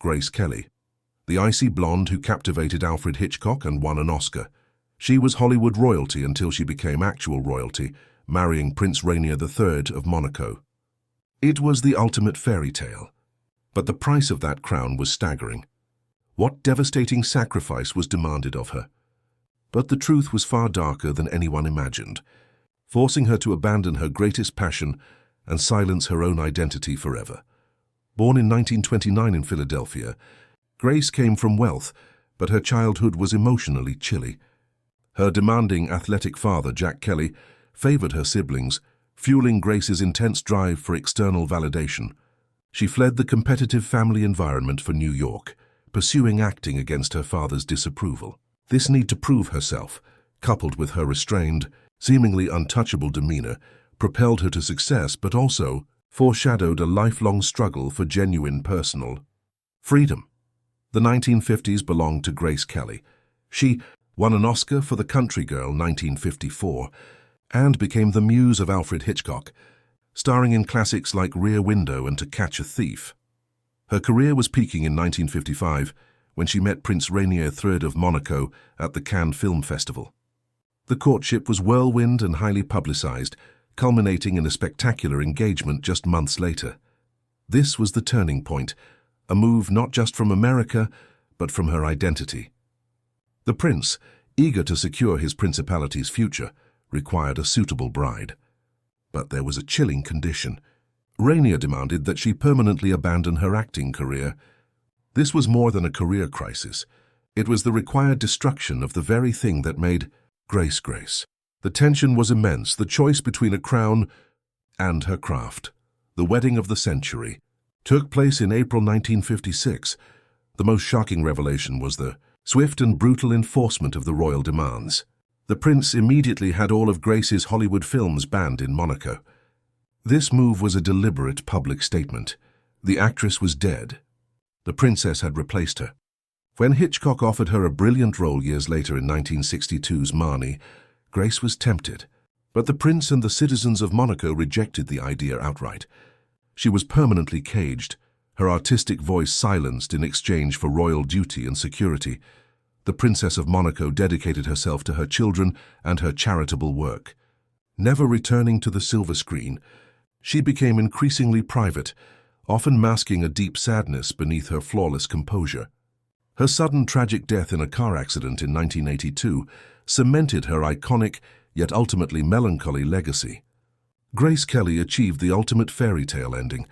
Grace Kelly, the icy blonde who captivated Alfred Hitchcock and won an Oscar. She was Hollywood royalty until she became actual royalty, marrying Prince Rainier III of Monaco. It was the ultimate fairy tale. But the price of that crown was staggering. What devastating sacrifice was demanded of her? But the truth was far darker than anyone imagined, forcing her to abandon her greatest passion and silence her own identity forever. Born in 1929 in Philadelphia, Grace came from wealth, but her childhood was emotionally chilly. Her demanding, athletic father, Jack Kelly, favored her siblings, fueling Grace's intense drive for external validation. She fled the competitive family environment for New York, pursuing acting against her father's disapproval. This need to prove herself, coupled with her restrained, seemingly untouchable demeanor, propelled her to success but also foreshadowed a lifelong struggle for genuine personal freedom. The 1950s belonged to Grace Kelly. She won an Oscar for The Country Girl 1954 and became the muse of Alfred Hitchcock, starring in classics like Rear Window and To Catch a Thief. Her career was peaking in 1955 when she met Prince Rainier III of Monaco at the Cannes Film Festival. The courtship was whirlwind and highly publicized, culminating in a spectacular engagement just months later. This was the turning point, a move not just from America, but from her identity. The prince, eager to secure his principality's future, required a suitable bride. But there was a chilling condition. Rainier demanded that she permanently abandon her acting career. This was more than a career crisis. It was the required destruction of the very thing that made Grace Grace. The tension was immense, the choice between a crown and her craft. The wedding of the century took place in April 1956. The most shocking revelation was the swift and brutal enforcement of the royal demands. The prince immediately had all of Grace's Hollywood films banned in Monaco. This move was a deliberate public statement. The actress was dead. The princess had replaced her. When Hitchcock offered her a brilliant role years later in 1962's Marnie, Grace was tempted. But the prince and the citizens of Monaco rejected the idea outright. She was permanently caged, her artistic voice silenced in exchange for royal duty and security. The Princess of Monaco dedicated herself to her children and her charitable work. Never returning to the silver screen, she became increasingly private, often masking a deep sadness beneath her flawless composure. Her sudden tragic death in a car accident in 1982 cemented her iconic, yet ultimately melancholy legacy. Grace Kelly achieved the ultimate fairy tale ending,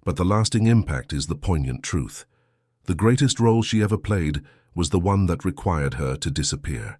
but the lasting impact is the poignant truth. The greatest role she ever played was the one that required her to disappear.